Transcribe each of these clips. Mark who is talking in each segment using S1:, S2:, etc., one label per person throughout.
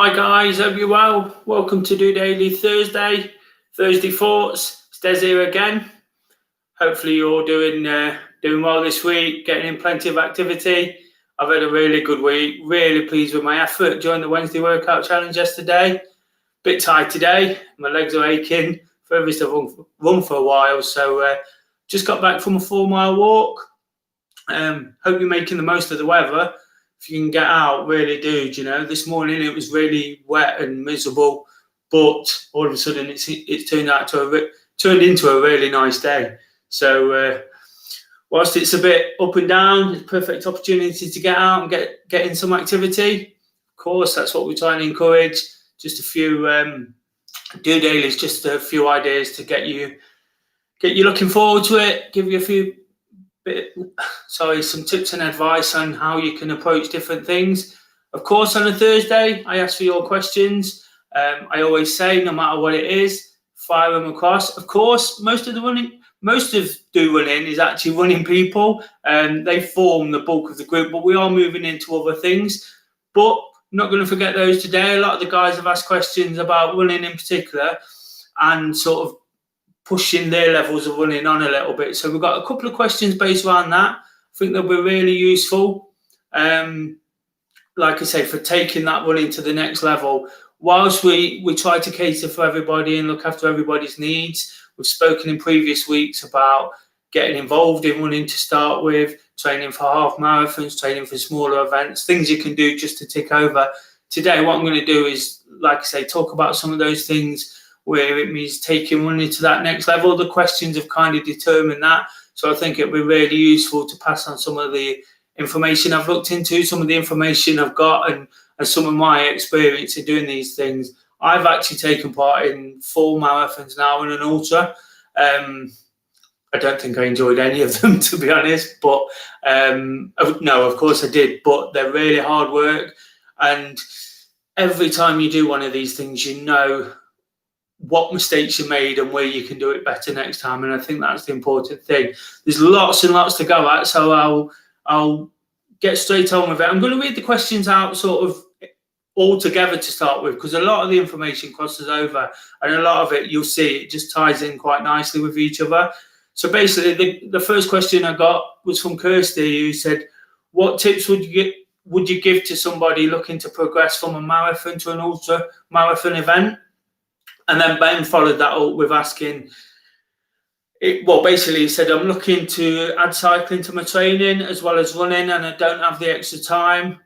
S1: Hi guys, hope you're well. Welcome to DOdaily Thursday Thoughts. It's Des here again. Hopefully you're all doing well this week, getting in plenty of activity. I've had a really good week, really pleased with my effort during the Wednesday workout challenge yesterday. Bit tired today, my legs are aching. Furthest I've run for a while, so just got back from a 4-mile walk. Hope you're making the most of the weather. If you can get out, really do. This morning it was really wet and miserable, but all of a sudden it's turned into a really nice day. So whilst it's a bit up and down, it's a perfect opportunity to get out and get in some activity. Of course, that's what we try and encourage. Just a few DOdailies, just a few ideas to get you looking forward to it. Give you some tips and advice on how you can approach different things. Of course, on a Thursday, I ask for your questions. I always say, no matter what it is, fire them across. Of course, most of Do Running is actually running people, and they form the bulk of the group, but we are moving into other things. But I'm not going to forget those today. A lot of the guys have asked questions about running in particular and sort of pushing their levels of running on a little bit. So we've got a couple of questions based around that. I think they'll be really useful. Like I say, for taking that running to the next level. Whilst we try to cater for everybody and look after everybody's needs, we've spoken in previous weeks about getting involved in running to start with, training for half marathons, training for smaller events, things you can do just to tick over. Today, what I'm going to do is, like I say, talk about some of those things where it means taking running to that next level. The questions have kind of determined that. So I think it'll be really useful to pass on some of the information I've looked into, some of the information I've got, and some of my experience in doing these things. I've actually taken part in 4 marathons now and an ultra. I don't think I enjoyed any of them, to be honest. But no, of course I did. But they're really hard work. And every time you do one of these things, you know what mistakes you made and where you can do it better next time. And I think that's the important thing. There's lots and lots to go at, so I'll get straight on with it. I'm going to read the questions out sort of all together to start with, because a lot of the information crosses over, and a lot of it, you'll see, it just ties in quite nicely with each other. So basically, the first question I got was from Kirsty, who said, what tips would you give to somebody looking to progress from a marathon to an ultra marathon event? And then Ben followed that up with asking, basically he said, I'm looking to add cycling to my training as well as running, and I don't have the extra time.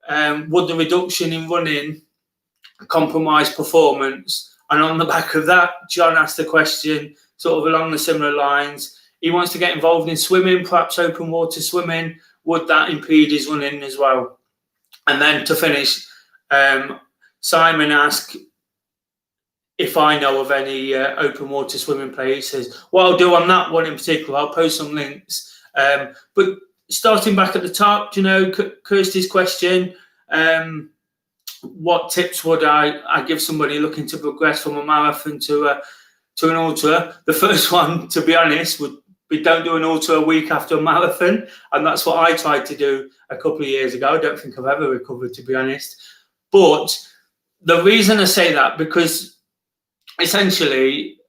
S1: Would the reduction in running compromise performance? And on the back of that, John asked a question sort of along the similar lines. He wants to get involved in swimming, perhaps open water swimming. Would that impede his running as well? And then to finish, Simon asked if I know of any open water swimming places. What I'll do on that one in particular, I'll post some links. But starting back at the top, Kirsty's question, what tips would I give somebody looking to progress from a marathon to an ultra? The first one, to be honest, would be don't do an ultra a week after a marathon. And that's what I tried to do a couple of years ago. I don't think I've ever recovered, to be honest. But the reason I say that, because essentially,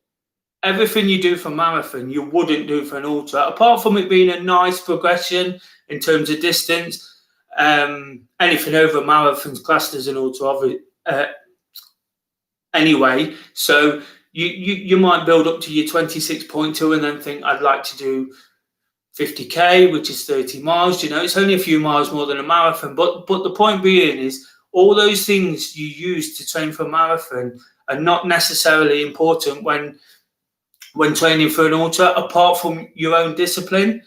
S1: everything you do for marathon, you wouldn't do for an ultra, apart from it being a nice progression in terms of distance. Anything over marathon's classed as an ultra anyway. So you might build up to your 26.2 and then think, I'd like to do 50k, which is 30 miles. It's only a few miles more than a marathon. But the point being is, all those things you use to train for a marathon are not necessarily important when training for an ultra, apart from your own discipline.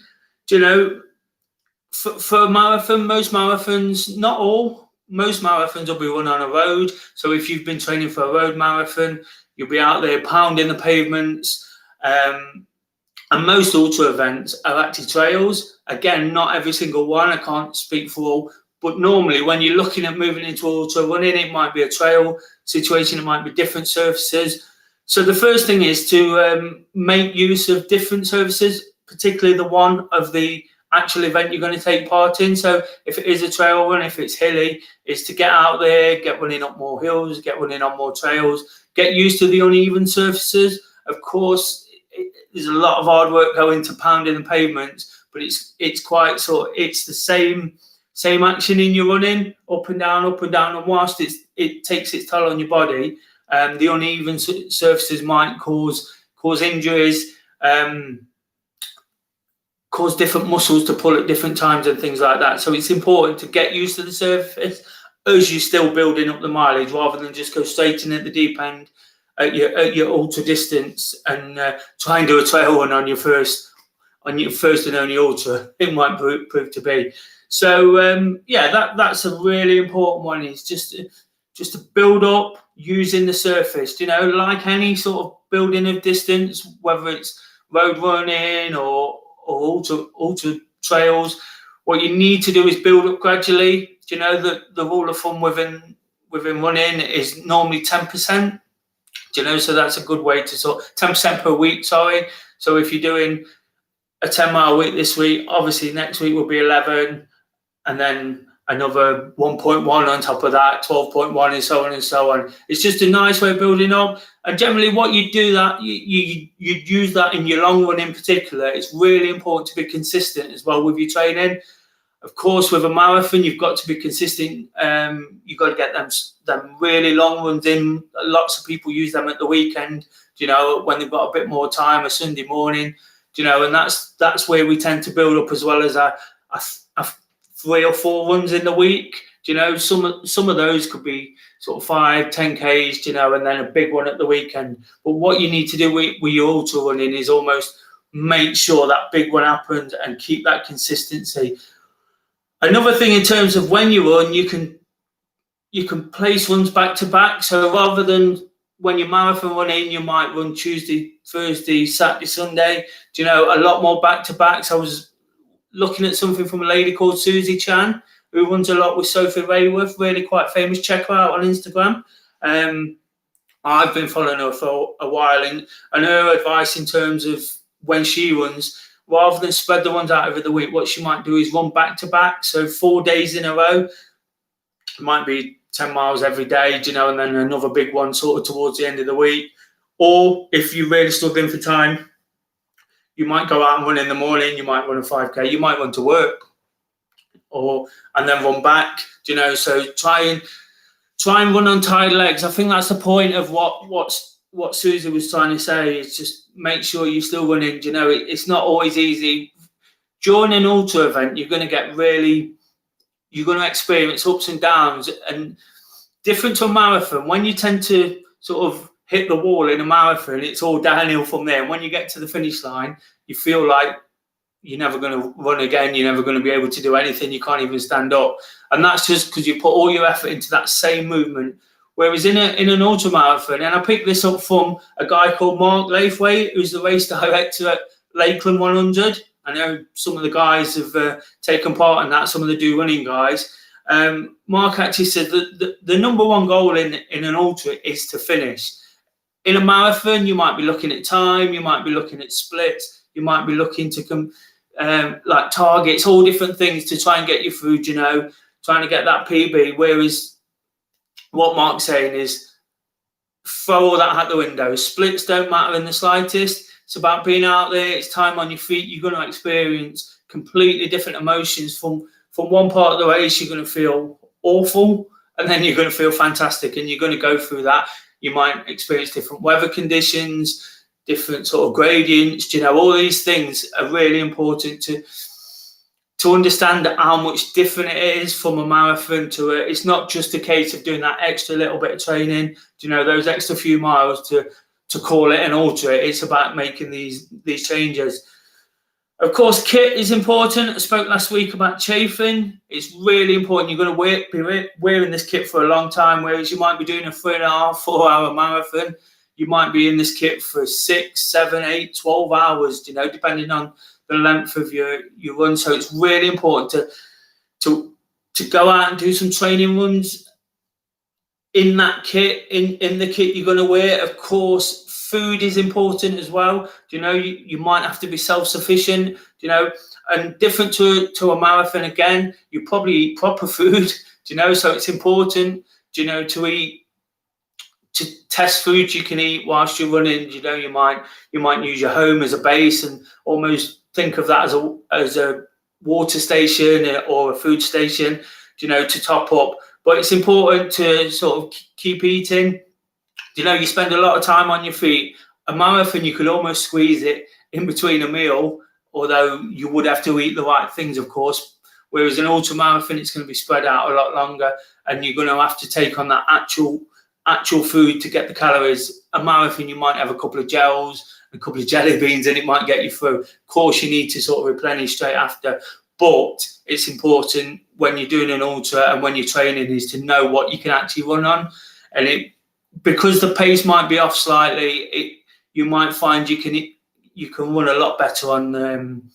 S1: For a marathon, most marathons, not all, most marathons will be run on a road. So if you've been training for a road marathon, you'll be out there pounding the pavements. And most ultra events are actually trails. Again, not every single one. I can't speak for all. But normally, when you're looking at moving into ultra running, it might be a trail situation. It might be different surfaces. So the first thing is to make use of different surfaces, particularly the one of the actual event you're going to take part in. So if it is a trail run, if it's hilly, is to get out there, get running up more hills, get running on more trails, get used to the uneven surfaces. Of course, there's a lot of hard work going to pounding the pavements, but it's quite it's the same action in your running, up and down, and whilst it takes its toll on your body, the uneven surfaces might cause injuries, cause different muscles to pull at different times and things like that. So it's important to get used to the surface as you're still building up the mileage, rather than just go straight in at the deep end at your ultra distance and try and do a trail run on your first and only ultra. It might prove to be. So that's a really important one. It's just to build up using the surface. Like any sort of building of distance, whether it's road running or ultra trails, what you need to do is build up gradually. The rule of thumb within running is normally 10%. So that's a good way to 10% per week. Sorry. So if you're doing a 10-mile week this week, obviously next week will be 11, and then another 1.1 on top of that, 12.1, and so on and so on. It's just a nice way of building up. And generally what you do that, you'd use that in your long run in particular. It's really important to be consistent as well with your training. Of course, with a marathon, you've got to be consistent. You've got to get them really long runs in. Lots of people use them at the weekend, when they've got a bit more time, a Sunday morning, and that's where we tend to build up, as well as a 3 or 4 runs in the week. Some of those could be 5, 10Ks, and then a big one at the weekend. But what you need to do with your ultra running is almost make sure that big one happens and keep that consistency. Another thing in terms of when you run, you can place runs back to back. So rather than when you're marathon running, you might run Tuesday, Thursday, Saturday, Sunday. A lot more back to backs. I was looking at something from a lady called Susie Chan, who runs a lot with Sophie Rayworth, really quite famous. Check her out on Instagram. I've been following her for a while, and her advice in terms of when she runs, rather than spread the ones out over the week, what she might do is run back to back. So 4 days in a row. It might be 10 miles every day, and then another big one towards the end of the week. Or if you're really struggling for time, you might go out and run in the morning, you might run a 5K, you might run to work, and then run back, so try and run on tired legs. I think that's the point of what Susie was trying to say, is just make sure you're still running. It's not always easy. During an ultra event, you're going to experience ups and downs, and different to a marathon. When you tend to hit the wall in a marathon, it's all downhill from there. And when you get to the finish line, you feel like you're never going to run again. You're never going to be able to do anything. You can't even stand up. And that's just because you put all your effort into that same movement. Whereas in an ultra marathon, and I picked this up from a guy called Mark Laithwaite, who's the race director at Lakeland 100. I know some of the guys have taken part in that, some of the Do Running guys. Mark actually said that the number one goal in an ultra is to finish. In a marathon, you might be looking at time, you might be looking at splits, you might be looking to like targets, all different things to try and get you through, trying to get that PB. Whereas what Mark's saying is throw all that out the window. Splits don't matter in the slightest. It's about being out there. It's time on your feet. You're going to experience completely different emotions. From one part of the race, you're going to feel awful, and then you're going to feel fantastic, and you're going to go through that. You might experience different weather conditions, different gradients. All these things are really important to understand how much different it is from a marathon to it's not just a case of doing that extra little bit of training, those extra few miles to call it an ultra. It's about making these changes. Of course, kit is important. I spoke last week about chafing. It's really important. You're going to be wearing this kit for a long time, whereas you might be doing a 3.5, 4 hour marathon. You might be in this kit for 6, 7, 8, 12 hours, depending on the length of your run. So it's really important to go out and do some training runs in that kit, in the kit you're going to wear. Of course, food is important as well. You might have to be self-sufficient, and different to a marathon. Again, you probably eat proper food, so it's important, to test foods you can eat whilst you're running. You might use your home as a base and almost think of that as a water station or a food station, to top up. But it's important to sort of keep eating. You spend a lot of time on your feet. A marathon, you could almost squeeze it in between a meal, although you would have to eat the right things, of course. Whereas an ultra marathon, it's going to be spread out a lot longer, and you're going to have to take on that actual food to get the calories. A marathon, you might have a couple of gels, a couple of jelly beans, and it might get you through. Of course, you need to sort of replenish straight after. But it's important when you're doing an ultra and when you're training is to know what you can actually run on. And because the pace might be off slightly, you might find you can run a lot better on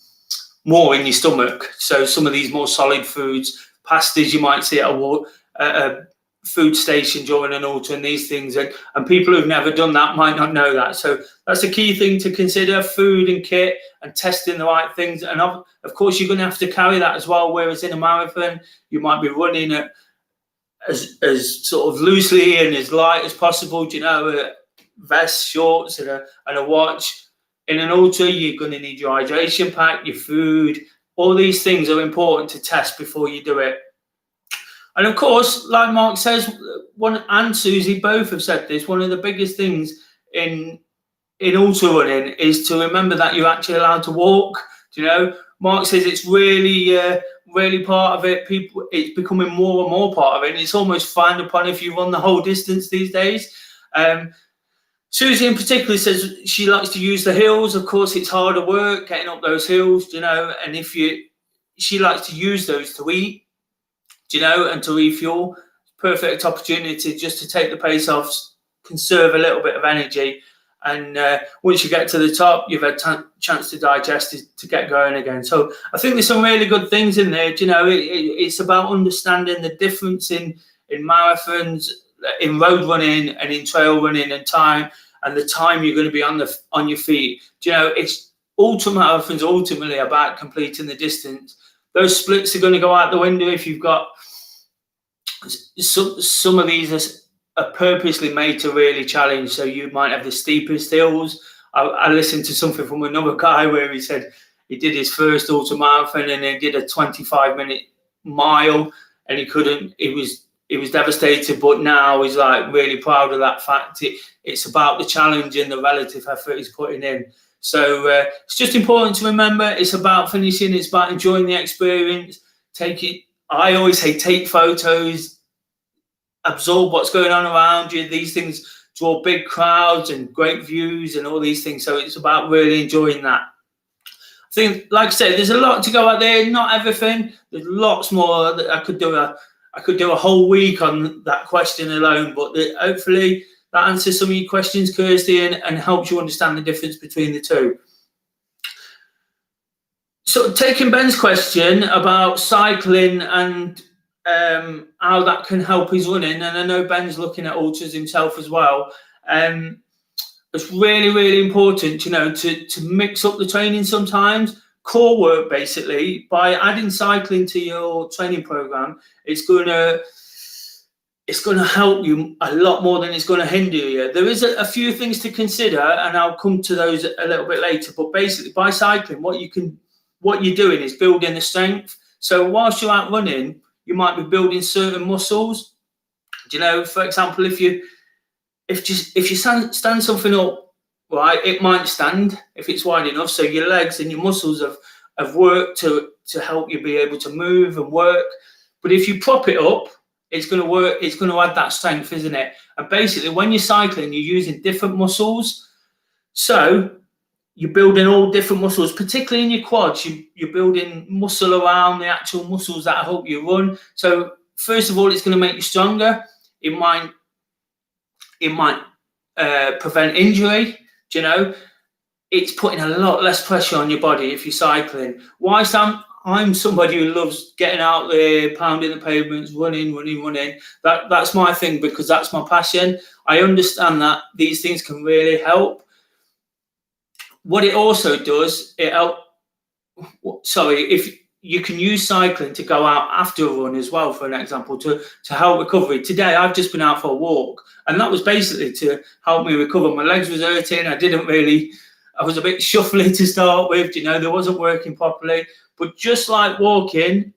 S1: more in your stomach. So some of these more solid foods, pastas you might see at a food station during an ultra, and these things, and people who've never done that might not know that. So that's a key thing to consider: food and kit, and testing the right things. And of course, you're going to have to carry that as well. Whereas in a marathon, you might be running at as sort of loosely and as light as possible. A vest, shorts, and a watch. In an ultra, you're going to need your hydration pack, your food. All these things are important to test before you do it. And of course, like Mark says, and Susie both have said this, one of the biggest things in ultra running is to remember that you're actually allowed to walk. Mark says it's really part of it. It's becoming more and more part of it, and it's almost frowned upon if you run the whole distance these days. Susie in particular says she likes to use the hills. Of course, it's harder work getting up those hills, and she likes to use those to eat, and to refuel. Perfect opportunity just to take the pace off, conserve a little bit of energy, and once you get to the top, you've had chance to digest it, to get going again. So I think there's some really good things in there. It's about understanding the difference in marathons, in road running and in trail running, and time, and the time you're going to be on your feet. It's ultra marathons ultimately about completing the distance. Those splits are going to go out the window if you've got some of these are purposely made to really challenge. So you might have the steepest hills. I listened to something from another guy where he said he did his first ultra marathon and he did a 25-minute mile, and he was devastated, but now he's like really proud of that fact. It's about the challenge and the relative effort he's putting in. So it's just important to remember it's about finishing, it's about enjoying the experience. I always say take photos, absorb what's going on around you. These things draw big crowds and great views and all these things. So it's about really enjoying that. I think, like I said, there's a lot to go out there, not everything. There's lots more that I could do a whole week on that question alone, but hopefully that answers some of your questions, Kirsty, and helps you understand the difference between the two. So taking Ben's question about cycling and how that can help his running, and I know Ben's looking at ultras himself as well. It's really, really important, to mix up the training sometimes. Core work, basically, by adding cycling to your training program, it's going to help you a lot more than it's going to hinder you. There is a few things to consider, and I'll come to those a little bit later. But basically, by cycling, what you're doing is building the strength. So whilst you're out running, you might be building certain muscles. For example, if you stand something up, right, it might stand if it's wide enough. So your legs and your muscles have worked to help you be able to move and work. But if you prop it up, it's going to work. It's going to add that strength, isn't it? And basically, when you're cycling, you're using different muscles. So you're building all different muscles, particularly in your quads. You're building muscle around the actual muscles that help you run. So first of all, it's going to make you stronger. It might prevent injury. It's putting a lot less pressure on your body if you're cycling. Whilst I'm somebody who loves getting out there, pounding the pavements, running. That's my thing, because that's my passion. I understand that these things can really help. what it also does, if you can use cycling to go out after a run as well, for an example, to help recovery. Today, I've just been out for a walk, and that was basically to help me recover. My legs was hurting. I was a bit shuffly to start with, they wasn't working properly. But just like walking,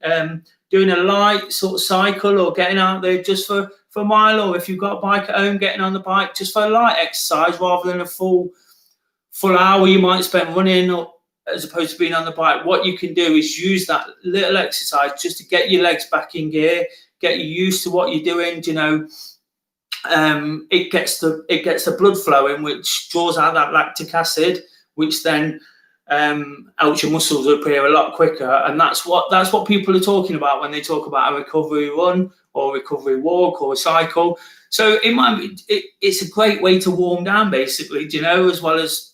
S1: doing a light sort of cycle or getting out there just for a mile, or if you've got a bike at home, getting on the bike just for a light exercise rather than a full hour you might spend running, or as opposed to being on the bike. What you can do is use that little exercise just to get your legs back in gear, get you used to what you're doing. It gets the blood flowing, which draws out that lactic acid, which then helps your muscles repair a lot quicker. And that's what people are talking about when they talk about a recovery run or a recovery walk or a cycle. So it's a great way to warm down, basically, as well as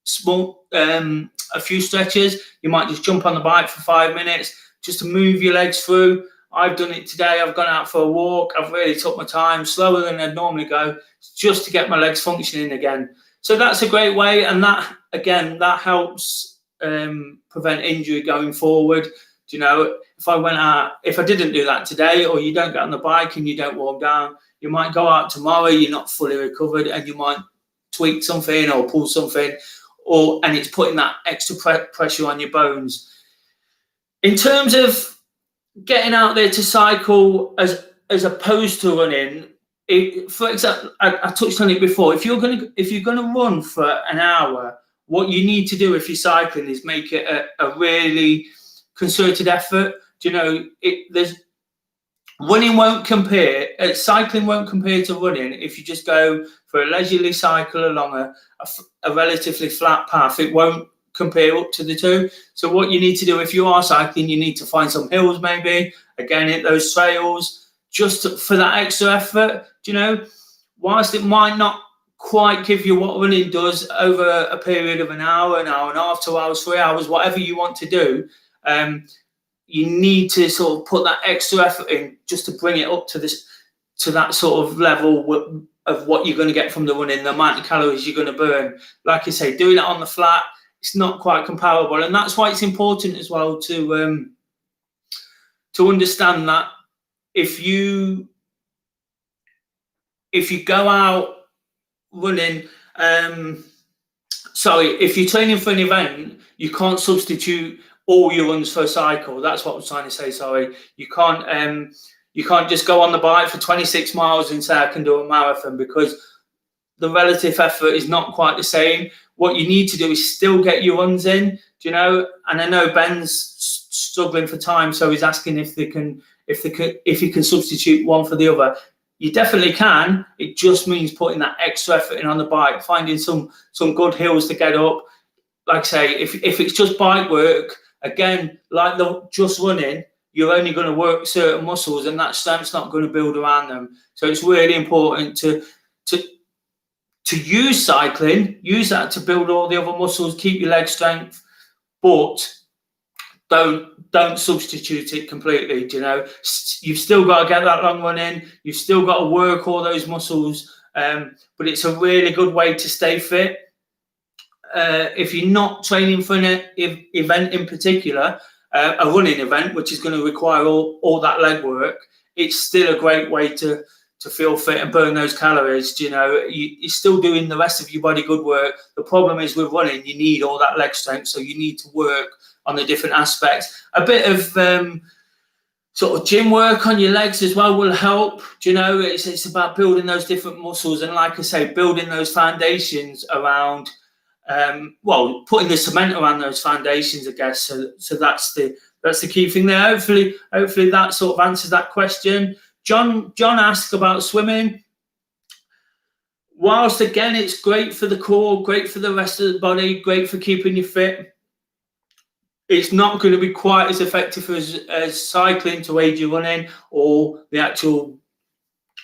S1: small a few stretches. You might just jump on the bike for 5 minutes just to move your legs through. I've done it today. I've gone out for a walk. I've really took my time, slower than I'd normally go, just to get my legs functioning again. So that's a great way, and that helps prevent injury going forward. If I didn't do that today, or you don't get on the bike and you don't warm down, you might go out tomorrow, you're not fully recovered, and you might tweak something or pull something, and it's putting that extra pressure on your bones. In terms of getting out there to cycle as opposed to running, for example, I touched on it before. If you're gonna run for an hour, what you need to do if you're cycling is make it a really concerted effort. Cycling won't compare to running. If you just go for a leisurely cycle along a relatively flat path, it won't compare up to the two. So what you need to do if you are cycling, you need to find some hills, maybe, again, hit those trails, just for that extra effort. Whilst it might not quite give you what running does over a period of an hour and a half, 2 hours, 3 hours, whatever you want to do, you need to sort of put that extra effort in just to bring it up to that sort of level of what you're going to get from the running, the amount of calories you're going to burn. Like I say, doing it on the flat, it's not quite comparable, and that's why it's important as well to understand that if you go out running, if you're training for an event, you can't substitute all your runs for a cycle. That's what I was trying to say. Sorry, you can't just go on the bike for 26 miles and say I can do a marathon, because the relative effort is not quite the same. What you need to do is still get your runs in, and I know Ben's struggling for time, so he's asking if he can substitute one for the other. You definitely can. It just means putting that extra effort in on the bike, finding some good hills to get up. Like I say, if it's just bike work, again, like just running, you're only going to work certain muscles, and that strength's not going to build around them. So it's really important to use cycling, use that to build all the other muscles, keep your leg strength, but don't substitute it completely. You've still got to get that long run in. You've still got to work all those muscles, but it's a really good way to stay fit. If you're not training for an event in particular, a running event, which is going to require all that leg work, it's still a great way to feel fit and burn those calories. You're still doing the rest of your body good work. The problem is with running, you need all that leg strength, so you need to work on the different aspects. A bit of sort of gym work on your legs as well will help. It's about building those different muscles, and like I say, building those foundations around, putting the cement around those foundations, I guess. So that's the key thing there. Hopefully that sort of answers that question. John asked about swimming. Whilst again, it's great for the core, great for the rest of the body, great for keeping you fit, it's not going to be quite as effective as cycling to aid your running or the actual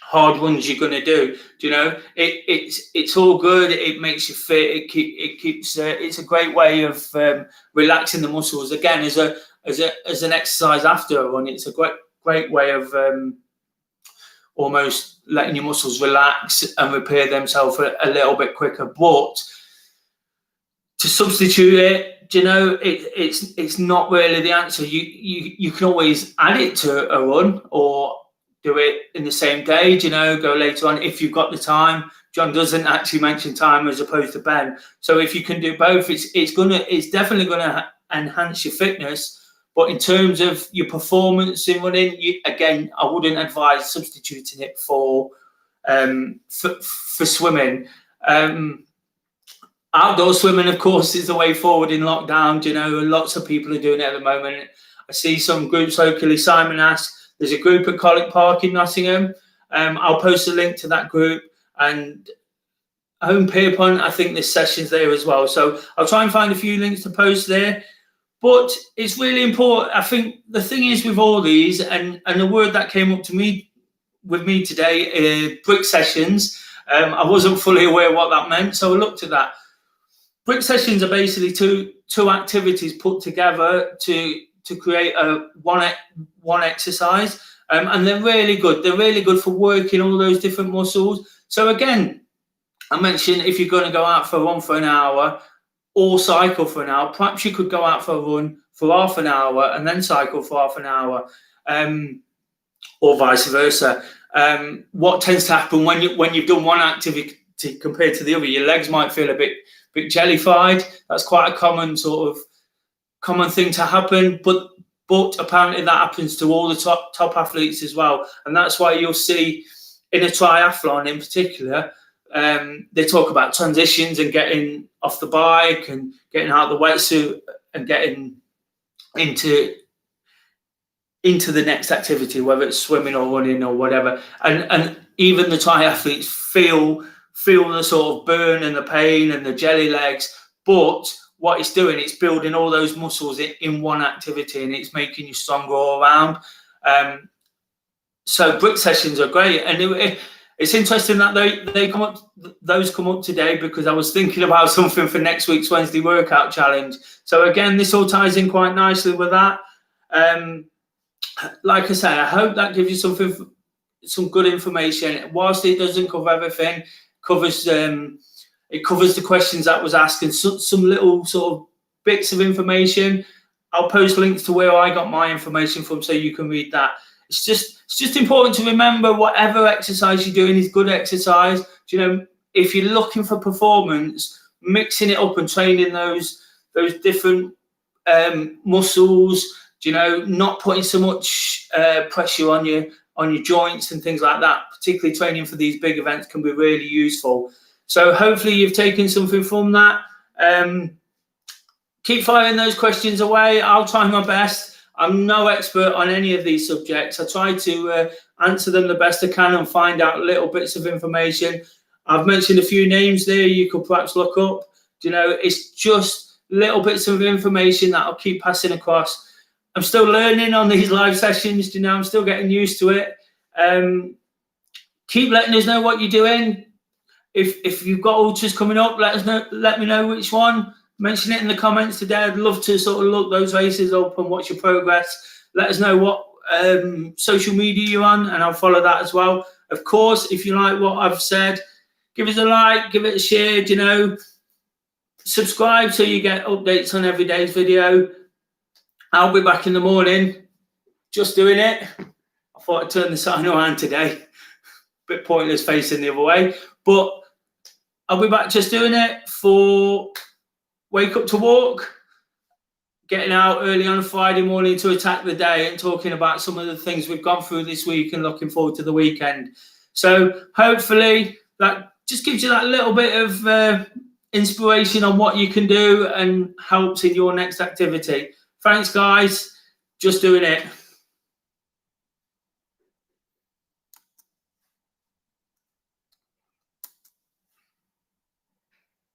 S1: hard runs you're going to do. It's all good. It makes you fit. It keeps. It's a great way of relaxing the muscles. Again, as an exercise after a run, it's a great way of almost letting your muscles relax and repair themselves a little bit quicker. But to substitute it, it's not really the answer. You can always add it to a run or do it in the same day, go later on if you've got the time. John doesn't actually mention time as opposed to Ben. So if you can do both, it's definitely gonna enhance your fitness. But in terms of your performance in running, again, I wouldn't advise substituting it for swimming. Outdoor swimming, of course, is the way forward in lockdown. Lots of people are doing it at the moment. I see some groups locally. Simon asked, there's a group at Collick Park in Nottingham. I'll post a link to that group. And Home Pierpont, I think there's sessions there as well. So I'll try and find a few links to post there. But it's really important. I think the thing is with all these, and the word that came up with me today, Britt Sessions. I wasn't fully aware what that meant, so I looked at that. Britt Sessions are basically two activities put together to create one exercise, and they're really good. They're really good for working all those different muscles. So again, I mentioned if you're going to go out for a run for an hour or cycle for an hour, perhaps you could go out for a run for half an hour and then cycle for half an hour, or vice versa. What tends to happen when you've done one activity compared to the other, your legs might feel a bit jellified. That's quite a common thing to happen, but apparently that happens to all the top athletes as well. And that's why you'll see in a triathlon in particular, they talk about transitions and getting off the bike and getting out of the wetsuit and getting into the next activity, whether it's swimming or running or whatever. And even the triathletes feel the sort of burn and the pain and the jelly legs, but what it's doing, it's building all those muscles in one activity, and it's making you stronger all around. So Britt Sessions are great, and it's interesting that those come up today, because I was thinking about something for next week's Wednesday workout challenge. So again, this all ties in quite nicely with that. Like I say, I hope that gives you some good information. Whilst it doesn't cover everything, it covers the questions that was asked and some little sort of bits of information. I'll post links to where I got my information from, so you can read that. It's just important to remember whatever exercise you're doing is good exercise. If you're looking for performance, mixing it up and training those different muscles, not putting so much pressure on your joints and things like that, particularly training for these big events, can be really useful. So hopefully you've taken something from that. Keep firing those questions away. I'll try my best. I'm no expert on any of these subjects. I try to answer them the best I can and find out little bits of information. I've mentioned a few names there you could perhaps look up. It's just little bits of information that I'll keep passing across. I'm still learning on these live sessions. I'm still getting used to it. Keep letting us know what you're doing. If you've got ultras coming up, let us know. Let me know which one. Mention it in the comments today. I'd love to sort of look those races up and watch your progress. Let us know what social media you're on, and I'll follow that as well. Of course, if you like what I've said, give us a like, give it a share. Subscribe so you get updates on every day's video. I'll be back in the morning, just doing it. I thought I'd turn the sign around today. Bit pointless facing the other way, but I'll be back just doing it for Wake Up to Walk, getting out early on a Friday morning to attack the day and talking about some of the things we've gone through this week and looking forward to the weekend. So hopefully that just gives you that little bit of inspiration on what you can do and helps in your next activity. Thanks, guys. Just doing it.